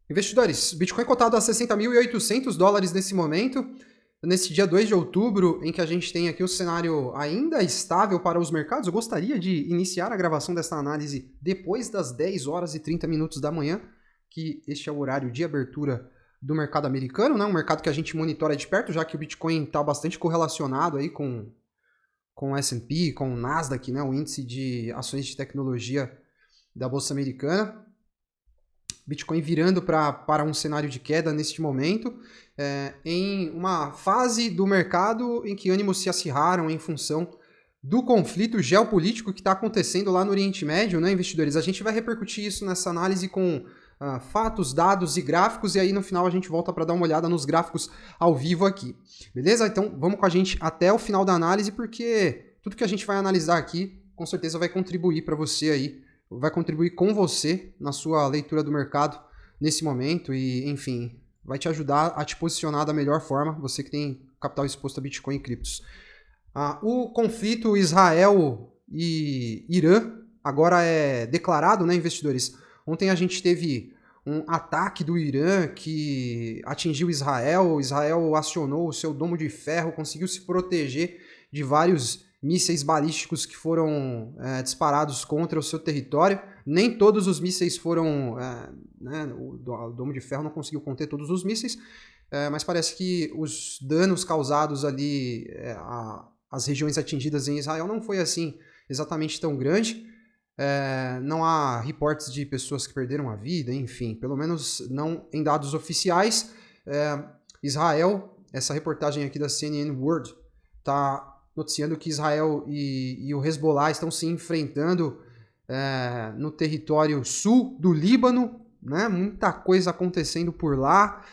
Investidores, Bitcoin cotado a 60.800 dólares nesse momento, nesse dia 2 de outubro, em que a gente tem aqui o cenário ainda estável para os mercados. Eu gostaria de iniciar a gravação dessa análise depois das 10 horas e 30 minutos da manhã, que este é o horário de abertura do mercado americano, né? Um mercado que a gente monitora de perto, já que o Bitcoin está bastante correlacionado aí com o S&P, com o Nasdaq, né? O índice de ações de tecnologia da Bolsa Americana. Bitcoin virando para um cenário de queda neste momento, em uma fase do mercado em que ânimos se acirraram em função do conflito geopolítico que está acontecendo lá no Oriente Médio, né, investidores? A gente vai repercutir isso nessa análise com fatos, dados e gráficos, e aí no final a gente volta para dar uma olhada nos gráficos ao vivo aqui, beleza? Então vamos com a gente até o final da análise, porque tudo que a gente vai analisar aqui com certeza vai contribuir para você aí, vai contribuir com você na sua leitura do mercado nesse momento e, enfim, vai te ajudar a te posicionar da melhor forma, você que tem capital exposto a Bitcoin e criptos. O conflito Israel e Irã agora é declarado, né, investidores? Ontem a gente teve um ataque do Irã que atingiu Israel, Israel acionou o seu domo de ferro, conseguiu se proteger de vários mísseis balísticos que foram disparados contra o seu território. Nem todos os mísseis foram... né, o domo de ferro não conseguiu conter todos os mísseis, mas parece que os danos causados ali às regiões atingidas em Israel não foi assim exatamente tão grande. Não há reportes de pessoas que perderam a vida, enfim, pelo menos não em dados oficiais. Israel, essa reportagem aqui da CNN World, está noticiando que Israel e o Hezbollah estão se enfrentando no território sul do Líbano, né? Muita coisa acontecendo por lá.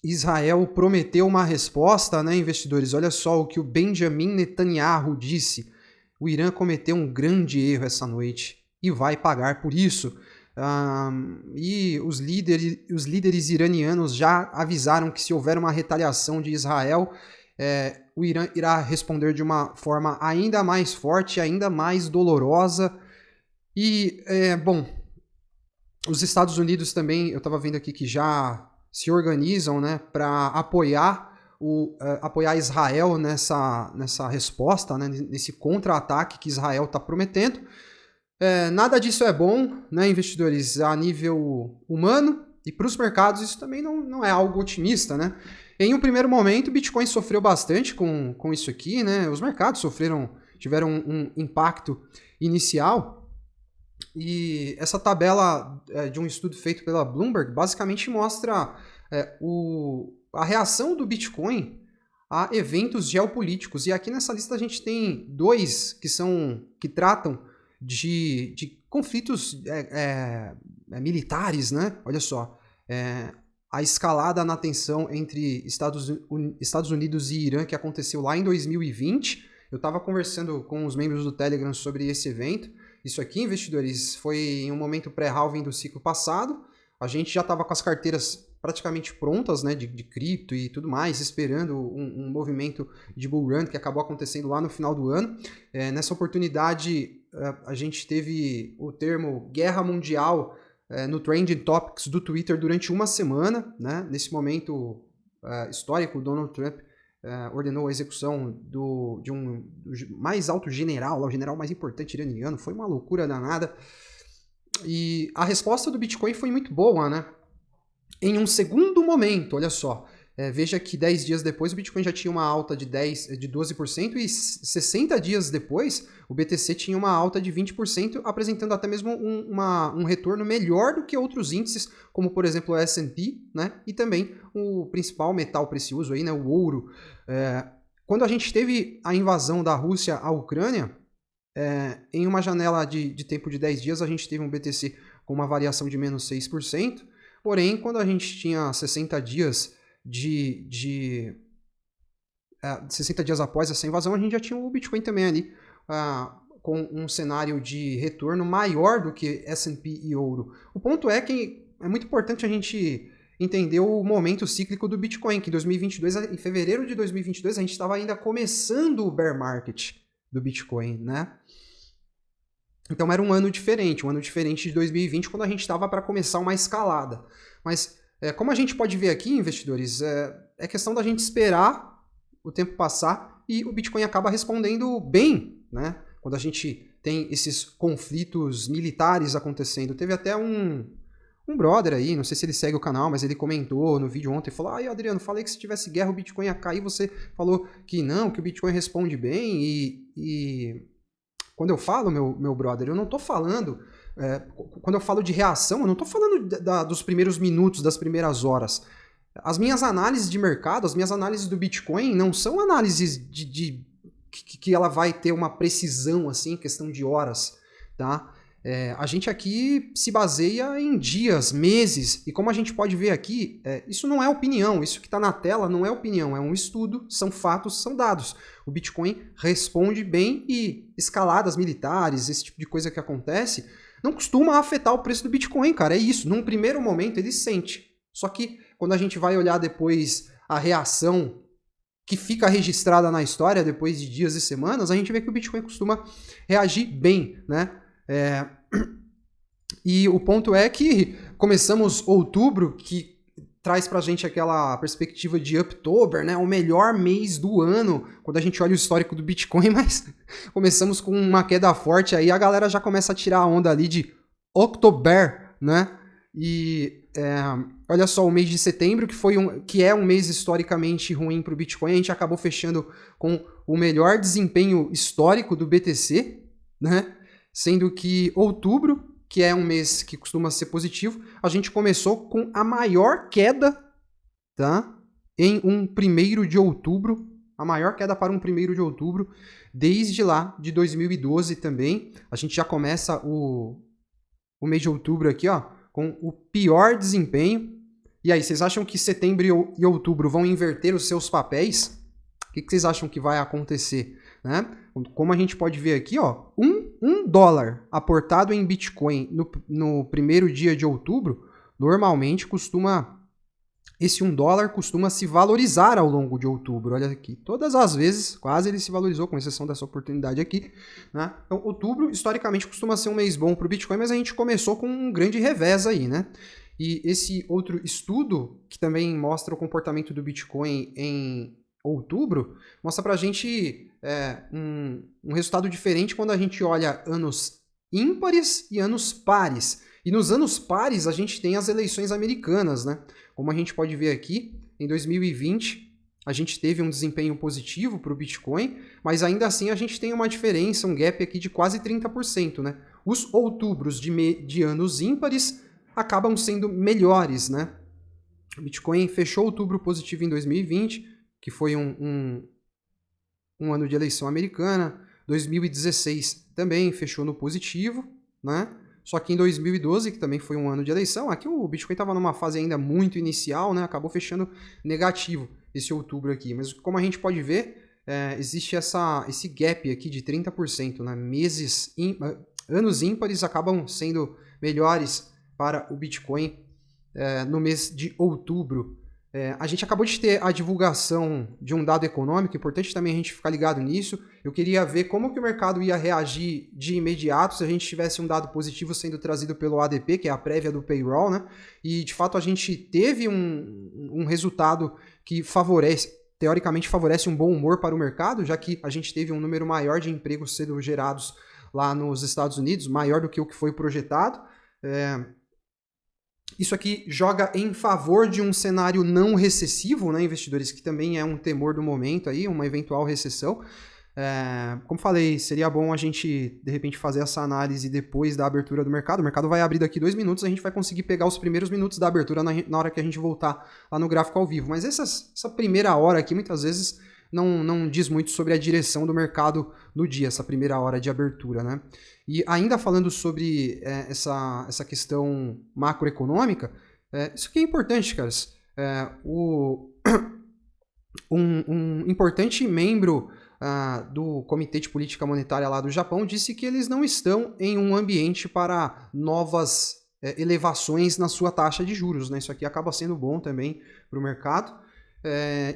Israel prometeu uma resposta, né, investidores? Olha só o que o Benjamin Netanyahu disse. O Irã cometeu um grande erro essa noite e vai pagar por isso. E os líderes iranianos já avisaram que se houver uma retaliação de Israel, o Irã irá responder de uma forma ainda mais forte, ainda mais dolorosa. E, bom, os Estados Unidos também, eu estava vendo aqui que já se organizam, né, para apoiar Israel nessa resposta, né, nesse contra-ataque que Israel está prometendo. Nada disso é bom, né, investidores, a nível humano, e para os mercados isso também não é algo otimista, né? Em um primeiro momento, o Bitcoin sofreu bastante com isso aqui, né? Os mercados tiveram um impacto inicial. E essa tabela de um estudo feito pela Bloomberg basicamente mostra a reação do Bitcoin a eventos geopolíticos. E aqui nessa lista a gente tem dois que tratam de conflitos militares, né? Olha só, a escalada na tensão entre Estados Unidos e Irã que aconteceu lá em 2020. Eu estava conversando com os membros do Telegram sobre esse evento. Isso aqui, investidores, foi em um momento pré-halving do ciclo passado. A gente já estava com as carteiras praticamente prontas, né, de cripto e tudo mais, esperando um movimento de bull run que acabou acontecendo lá no final do ano. Nessa oportunidade, a gente teve o termo guerra mundial no Trending Topics do Twitter durante uma semana, né? Nesse momento histórico, Donald Trump ordenou a execução do mais alto general, o general mais importante iraniano. Foi uma loucura danada. E a resposta do Bitcoin foi muito boa, né? Em um segundo momento, olha só, veja que 10 dias depois o Bitcoin já tinha uma alta de 12% e 60 dias depois o BTC tinha uma alta de 20%, apresentando até mesmo um retorno melhor do que outros índices, como por exemplo o S&P, né? E também o principal metal precioso aí, né? O ouro. Quando a gente teve a invasão da Rússia à Ucrânia, em uma janela de tempo de 10 dias a gente teve um BTC com uma variação de menos 6%. Porém, quando a gente tinha 60 dias 60 dias após essa invasão, a gente já tinha o Bitcoin também ali com um cenário de retorno maior do que S&P e ouro. O ponto é que é muito importante a gente entender o momento cíclico do Bitcoin, que em fevereiro de 2022, a gente estava ainda começando o bear market do Bitcoin, né? Então era um ano diferente de 2020, quando a gente estava para começar uma escalada. Mas como a gente pode ver aqui, investidores, é questão da gente esperar o tempo passar e o Bitcoin acaba respondendo bem, né? Quando a gente tem esses conflitos militares acontecendo. Teve até um brother aí, não sei se ele segue o canal, mas ele comentou no vídeo ontem, falou, Adriano, falei que se tivesse guerra o Bitcoin ia cair, você falou que não, que o Bitcoin responde bem e quando eu falo, meu brother, eu não tô falando, quando eu falo de reação, eu não tô falando dos primeiros minutos, das primeiras horas. As minhas análises de mercado, as minhas análises do Bitcoin não são análises que ela vai ter uma precisão, assim, questão de horas, tá? A gente aqui se baseia em dias, meses, e como a gente pode ver aqui, isso não é opinião, isso que está na tela não é opinião, é um estudo, são fatos, são dados. O Bitcoin responde bem e escaladas militares, esse tipo de coisa que acontece, não costuma afetar o preço do Bitcoin, cara, é isso. Num primeiro momento ele sente, só que quando a gente vai olhar depois a reação que fica registrada na história depois de dias e semanas, a gente vê que o Bitcoin costuma reagir bem, né? E o ponto é que começamos outubro, que traz pra gente aquela perspectiva de October, né? O melhor mês do ano, quando a gente olha o histórico do Bitcoin, mas começamos com uma queda forte aí, a galera já começa a tirar a onda ali de October, né? E olha só, o mês de setembro, que é um mês historicamente ruim para o Bitcoin, a gente acabou fechando com o melhor desempenho histórico do BTC, né? Sendo que outubro, que é um mês que costuma ser positivo, a gente começou com a maior queda, tá? Em um 1º de outubro, a maior queda para um 1º de outubro, desde lá de 2012 também. A gente já começa o mês de outubro aqui, ó, com o pior desempenho. E aí, vocês acham que setembro e outubro vão inverter os seus papéis? O que vocês acham que vai acontecer? Né? Como a gente pode ver aqui, ó, um dólar aportado em Bitcoin no primeiro dia de outubro, normalmente esse $1 costuma se valorizar ao longo de outubro. Olha aqui, todas as vezes, quase ele se valorizou, com exceção dessa oportunidade aqui. Né? Então, outubro, historicamente, costuma ser um mês bom para o Bitcoin, mas a gente começou com um grande revés aí, né? E esse outro estudo, que também mostra o comportamento do Bitcoin em outubro, mostra pra gente um resultado diferente quando a gente olha anos ímpares e anos pares. E nos anos pares a gente tem as eleições americanas, né? Como a gente pode ver aqui, em 2020 a gente teve um desempenho positivo para o Bitcoin, mas ainda assim a gente tem uma diferença, um gap aqui de quase 30%, né? Os outubros de anos ímpares acabam sendo melhores, né? O Bitcoin fechou outubro positivo em 2020, que foi um ano de eleição americana. 2016 também fechou no positivo, né? Só que em 2012, que também foi um ano de eleição, aqui o Bitcoin estava numa fase ainda muito inicial, né? Acabou fechando negativo esse outubro aqui. Mas como a gente pode ver, existe esse gap aqui de 30%, né? Anos ímpares acabam sendo melhores para o Bitcoin no mês de outubro. A gente acabou de ter a divulgação de um dado econômico, importante também a gente ficar ligado nisso. Eu queria ver como que o mercado ia reagir de imediato se a gente tivesse um dado positivo sendo trazido pelo ADP, que é a prévia do payroll, né? E de fato a gente teve um resultado que teoricamente favorece um bom humor para o mercado, já que a gente teve um número maior de empregos sendo gerados lá nos Estados Unidos, maior do que o que foi projetado. Isso aqui joga em favor de um cenário não recessivo, né, investidores, que também é um temor do momento aí, uma eventual recessão. Como falei, seria bom a gente, de repente, fazer essa análise depois da abertura do mercado. O mercado vai abrir daqui 2 minutos, a gente vai conseguir pegar os primeiros minutos da abertura na hora que a gente voltar lá no gráfico ao vivo. Mas essa primeira hora aqui, muitas vezes, não diz muito sobre a direção do mercado no dia, essa primeira hora de abertura, né? E ainda falando sobre essa questão macroeconômica, isso aqui é importante, caras. Um importante membro do Comitê de Política Monetária lá do Japão disse que eles não estão em um ambiente para novas elevações na sua taxa de juros, né? Isso aqui acaba sendo bom também para o mercado.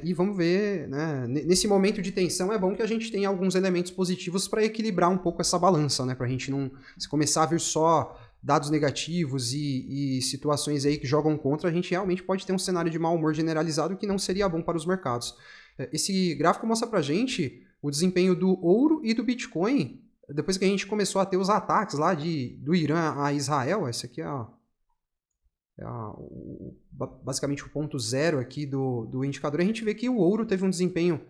E vamos ver, né? Nesse momento de tensão é bom que a gente tenha alguns elementos positivos para equilibrar um pouco essa balança, né? Para a gente não se começar a ver só dados negativos e situações aí que jogam contra, a gente realmente pode ter um cenário de mau humor generalizado que não seria bom para os mercados. Esse gráfico mostra para a gente o desempenho do ouro e do Bitcoin depois que a gente começou a ter os ataques lá do Irã a Israel. Esse aqui é basicamente o ponto zero aqui do indicador. A gente vê que o ouro teve um desempenho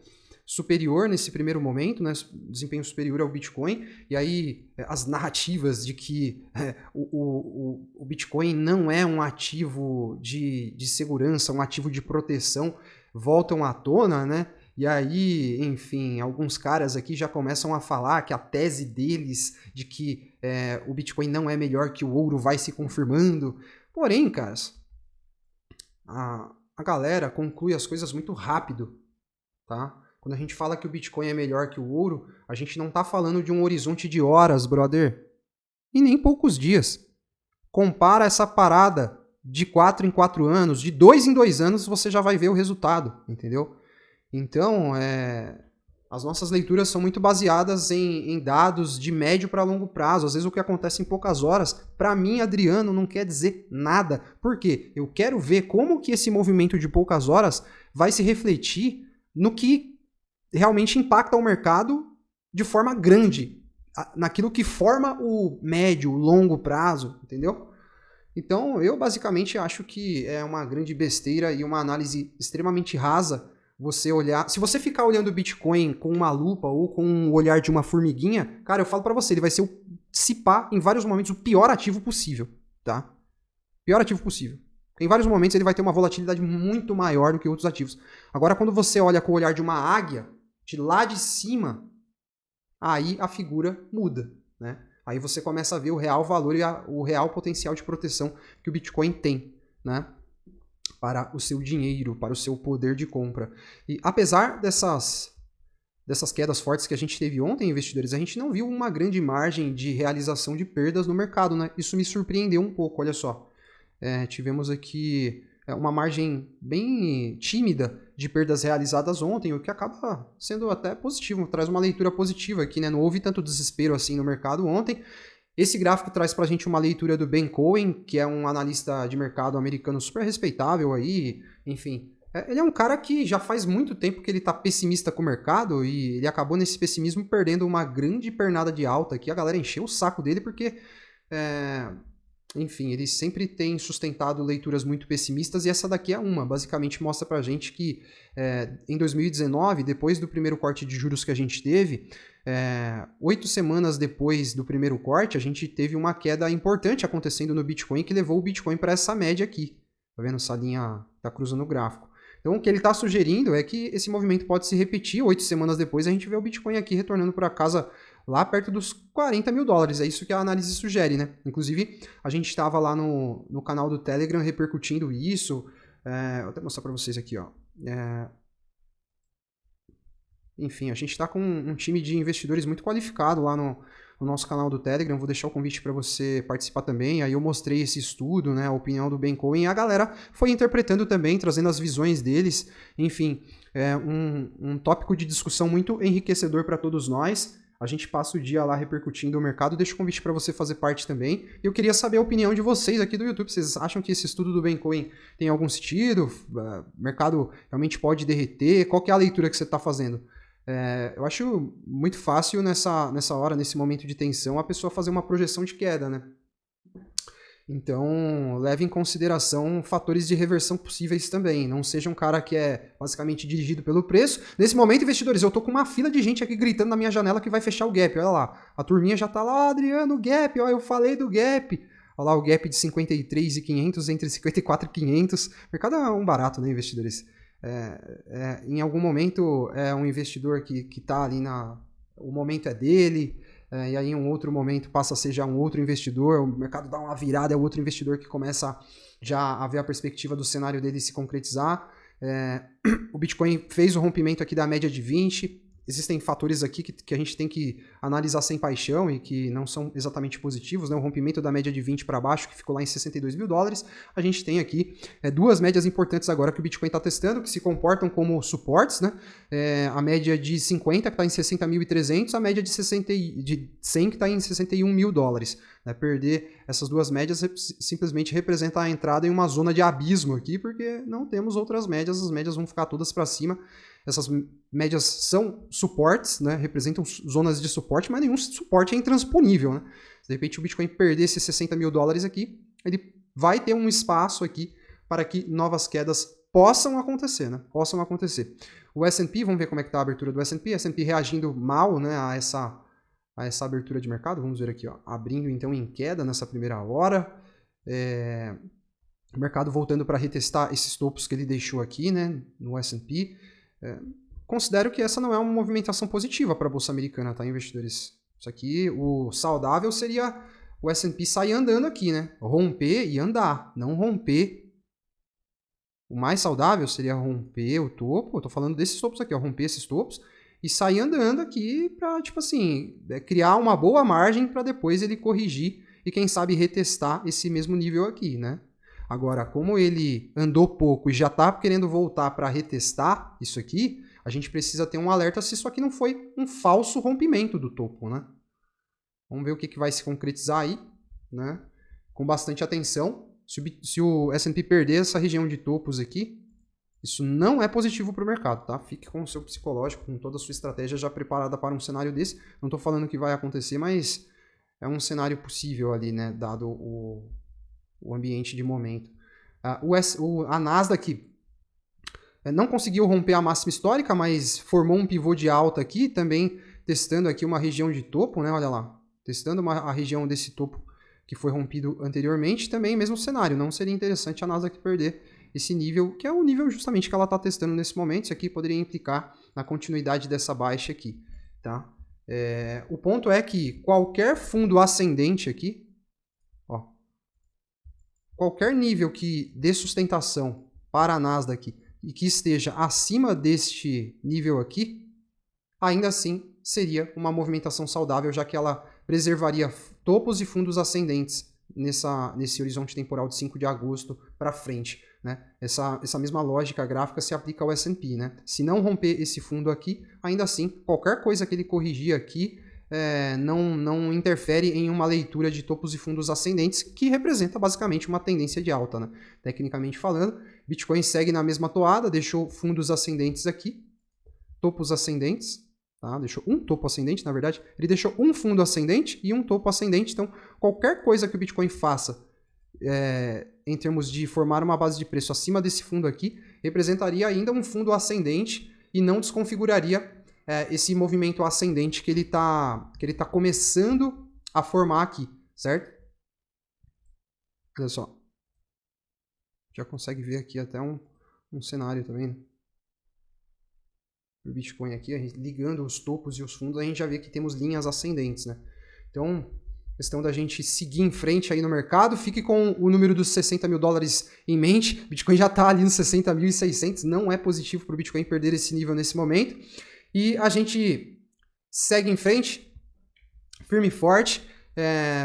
superior nesse primeiro momento, né, desempenho superior ao Bitcoin, e aí as narrativas de que o Bitcoin não é um ativo de segurança, um ativo de proteção, voltam à tona, né? E aí, enfim, alguns caras aqui já começam a falar que a tese deles de que o Bitcoin não é melhor que o ouro vai se confirmando. Porém, caras, a galera conclui as coisas muito rápido, tá? Quando a gente fala que o Bitcoin é melhor que o ouro, a gente não tá falando de um horizonte de horas, brother. E nem poucos dias. Compara essa parada de 4 em 4 anos, de 2 em 2 anos, você já vai ver o resultado, entendeu? Então, as nossas leituras são muito baseadas em dados de médio para longo prazo. Às vezes o que acontece em poucas horas, para mim, Adriano, não quer dizer nada. Por quê? Eu quero ver como que esse movimento de poucas horas vai se refletir no que realmente impacta o mercado de forma grande, naquilo que forma o médio, longo prazo, entendeu? Então, eu basicamente acho que é uma grande besteira e uma análise extremamente rasa você olhar. Se você ficar olhando o Bitcoin com uma lupa ou com o olhar de uma formiguinha, cara, eu falo pra você, ele vai ser, se pá, em vários momentos, o pior ativo possível, tá? Pior ativo possível. Em vários momentos ele vai ter uma volatilidade muito maior do que outros ativos. Agora, quando você olha com o olhar de uma águia, de lá de cima, aí a figura muda, né? Aí você começa a ver o real valor e o real potencial de proteção que o Bitcoin tem, né? Para o seu dinheiro, para o seu poder de compra. E apesar dessas quedas fortes que a gente teve ontem, investidores, a gente não viu uma grande margem de realização de perdas no mercado, né? Isso me surpreendeu um pouco, olha só. Tivemos aqui uma margem bem tímida de perdas realizadas ontem, o que acaba sendo até positivo, traz uma leitura positiva aqui, né? Não houve tanto desespero assim no mercado ontem. Esse gráfico traz pra gente uma leitura do Ben Cohen, que é um analista de mercado americano super respeitável aí, enfim. Ele é um cara que já faz muito tempo que ele tá pessimista com o mercado e ele acabou nesse pessimismo perdendo uma grande pernada de alta aqui. A galera encheu o saco dele porque... Enfim, ele sempre tem sustentado leituras muito pessimistas e essa daqui é uma. Basicamente mostra pra gente que em 2019, depois do primeiro corte de juros que a gente teve, 8 semanas depois do primeiro corte, a gente teve uma queda importante acontecendo no Bitcoin que levou o Bitcoin para essa média aqui. Tá vendo? Essa linha tá cruzando o gráfico. Então o que ele está sugerindo é que esse movimento pode se repetir. 8 semanas depois a gente vê o Bitcoin aqui retornando para casa lá perto dos 40 mil dólares. É isso que a análise sugere, né? Inclusive, a gente estava lá no canal do Telegram repercutindo isso. Vou até mostrar para vocês aqui, ó. Enfim, a gente está com um time de investidores muito qualificado lá no nosso canal do Telegram. Vou deixar o convite para você participar também. Aí eu mostrei esse estudo, né, a opinião do Ben Cohen, e a galera foi interpretando também, trazendo as visões deles. Enfim, um tópico de discussão muito enriquecedor para todos nós. A gente passa o dia lá repercutindo o mercado. Deixa o convite para você fazer parte também. Eu queria saber a opinião de vocês aqui do YouTube. Vocês acham que esse estudo do Ben Cohen tem algum sentido? O mercado realmente pode derreter? Qual que é a leitura que você está fazendo? Eu acho muito fácil nessa hora, nesse momento de tensão, a pessoa fazer uma projeção de queda, né? Então, leve em consideração fatores de reversão possíveis também. Não seja um cara que é basicamente dirigido pelo preço. Nesse momento, investidores, eu tô com uma fila de gente aqui gritando na minha janela que vai fechar o gap. Olha lá, a turminha já tá lá, Adriano, gap, ó, eu falei do gap. Olha lá o gap de 53.500 entre 54.500. O mercado é um barato, né, investidores? Em algum momento, um investidor que tá ali o momento é dele, e aí em um outro momento passa a ser já um outro investidor, o mercado dá uma virada, é outro investidor que começa já a ver a perspectiva do cenário dele se concretizar. O Bitcoin fez o rompimento aqui da média de 20, existem fatores aqui que a gente tem que analisar sem paixão e que não são exatamente positivos, né? O rompimento da média de 20 para baixo, que ficou lá em 62 mil dólares. A gente tem aqui duas médias importantes agora que o Bitcoin está testando, que se comportam como suportes, né? A média de 50, que está em 60.300, a média de 100, que está em 61 mil dólares. Né? Perder essas duas médias simplesmente representa a entrada em uma zona de abismo aqui, porque não temos outras médias, as médias vão ficar todas para cima. Essas médias são suportes, né? Representam zonas de suporte, mas nenhum suporte é intransponível. Né? Se de repente o Bitcoin perder esses 60 mil dólares aqui, ele vai ter um espaço aqui para que novas quedas possam acontecer. Né? Possam acontecer. O S&P, vamos ver como é que está a abertura do S&P. S&P reagindo mal, né, a essa abertura de mercado. Vamos ver aqui, ó, abrindo então em queda nessa primeira hora. O mercado voltando para retestar esses topos que ele deixou aqui, né, no S&P. Considero que essa não é uma movimentação positiva para a Bolsa Americana, tá, investidores? Isso aqui, o saudável seria o S&P sair andando aqui, né? Romper e andar, não romper. O mais saudável seria romper o topo, eu tô falando desses topos aqui, ó, romper esses topos e sair andando aqui para, tipo assim, criar uma boa margem para depois ele corrigir e, quem sabe, retestar esse mesmo nível aqui, né? Agora, como ele andou pouco e já está querendo voltar para retestar isso aqui, a gente precisa ter um alerta se isso aqui não foi um falso rompimento do topo, né? Vamos ver o que vai se concretizar aí, né? Com bastante atenção. Se o S&P perder essa região de topos aqui, isso não é positivo para o mercado, tá? Fique com o seu psicológico, com toda a sua estratégia já preparada para um cenário desse. Não estou falando que vai acontecer, mas é um cenário possível ali, né? Dado o ambiente de momento. A Nasdaq não conseguiu romper a máxima histórica, mas formou um pivô de alta aqui, também testando aqui uma região de topo, né? Olha lá, testando a região desse topo que foi rompido anteriormente, também mesmo cenário. Não seria interessante a Nasdaq perder esse nível, que é o nível justamente que ela está testando nesse momento. Isso aqui poderia implicar na continuidade dessa baixa aqui, tá? O ponto é que qualquer fundo ascendente aqui, ó, qualquer nível que dê sustentação para a Nasdaq e que esteja acima deste nível aqui, ainda assim seria uma movimentação saudável, já que ela preservaria topos e fundos ascendentes nesse horizonte temporal de 5 de agosto para frente. Né? Essa mesma lógica gráfica se aplica ao S&P. Né? Se não romper esse fundo aqui, ainda assim, qualquer coisa que ele corrigir aqui não interfere em uma leitura de topos e fundos ascendentes, que representa basicamente uma tendência de alta. Né? Tecnicamente falando, Bitcoin segue na mesma toada, deixou fundos ascendentes aqui, topos ascendentes, tá? Deixou um topo ascendente, na verdade, ele deixou um fundo ascendente e um topo ascendente. Então, qualquer coisa que o Bitcoin faça em termos de formar uma base de preço acima desse fundo aqui, representaria ainda um fundo ascendente e não desconfiguraria esse movimento ascendente que ele tá começando a formar aqui, certo? Olha só. Já consegue ver aqui até um cenário também, né? O Bitcoin aqui, ligando os topos e os fundos, a gente já vê que temos linhas ascendentes, né? Então, questão da gente seguir em frente aí no mercado, fique com o número dos 60 mil dólares em mente. O Bitcoin já está ali nos 60.600, não é positivo para o Bitcoin perder esse nível nesse momento. E a gente segue em frente, firme e forte.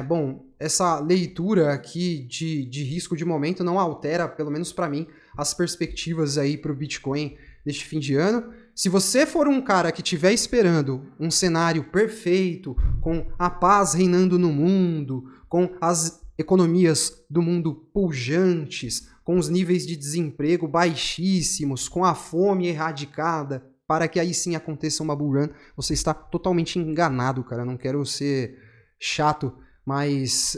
Bom, essa leitura aqui de risco de momento não altera, pelo menos para mim, as perspectivas aí para o Bitcoin neste fim de ano. Se você for um cara que estiver esperando um cenário perfeito, com a paz reinando no mundo, com as economias do mundo pujantes, com os níveis de desemprego baixíssimos, com a fome erradicada, para que aí sim aconteça uma bull run, você está totalmente enganado, cara. Eu não quero ser chato, mas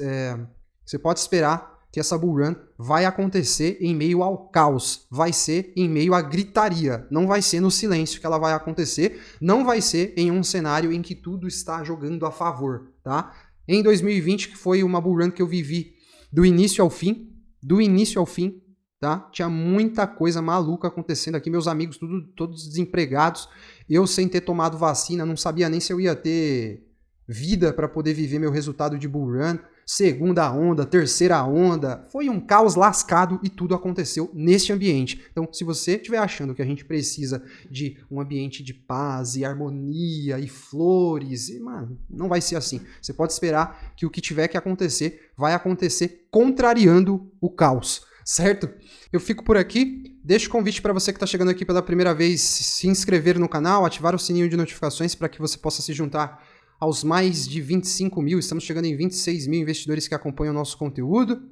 você pode esperar que essa bull run vai acontecer em meio ao caos, vai ser em meio à gritaria, não vai ser no silêncio que ela vai acontecer, não vai ser em um cenário em que tudo está jogando a favor, tá? Em 2020, que foi uma bull run que eu vivi do início ao fim, tá? Tinha muita coisa maluca acontecendo aqui, meus amigos todos desempregados, eu sem ter tomado vacina, não sabia nem se eu ia ter vida para poder viver meu resultado de bull run. segunda onda, terceira onda, foi um caos lascado e tudo aconteceu neste ambiente. Então, se você estiver achando que a gente precisa de um ambiente de paz e harmonia e flores, mano, não vai ser assim. Você pode esperar que o que tiver que acontecer vai acontecer contrariando o caos, certo? Eu fico por aqui. Deixo o convite para você que está chegando aqui pela primeira vez se inscrever no canal, ativar o sininho de notificações para que você possa se juntar aos mais de 25 mil, estamos chegando em 26 mil investidores que acompanham o nosso conteúdo.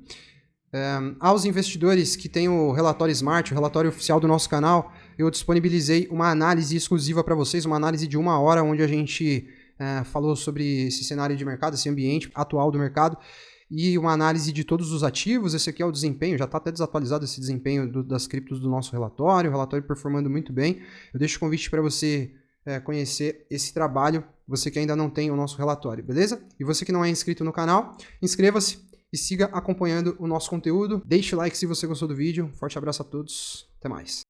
Aos investidores que têm o relatório Smart, o relatório oficial do nosso canal, eu disponibilizei uma análise exclusiva para vocês, uma análise de 1 hora, onde a gente falou sobre esse cenário de mercado, esse ambiente atual do mercado, e uma análise de todos os ativos. Esse aqui é o desempenho, já está até desatualizado esse desempenho das criptos do nosso relatório, o relatório performando muito bem. Eu deixo o convite para você conhecer esse trabalho, você que ainda não tem o nosso relatório, beleza? E você que não é inscrito no canal, inscreva-se e siga acompanhando o nosso conteúdo. Deixe o like se você gostou do vídeo. Forte abraço a todos, até mais.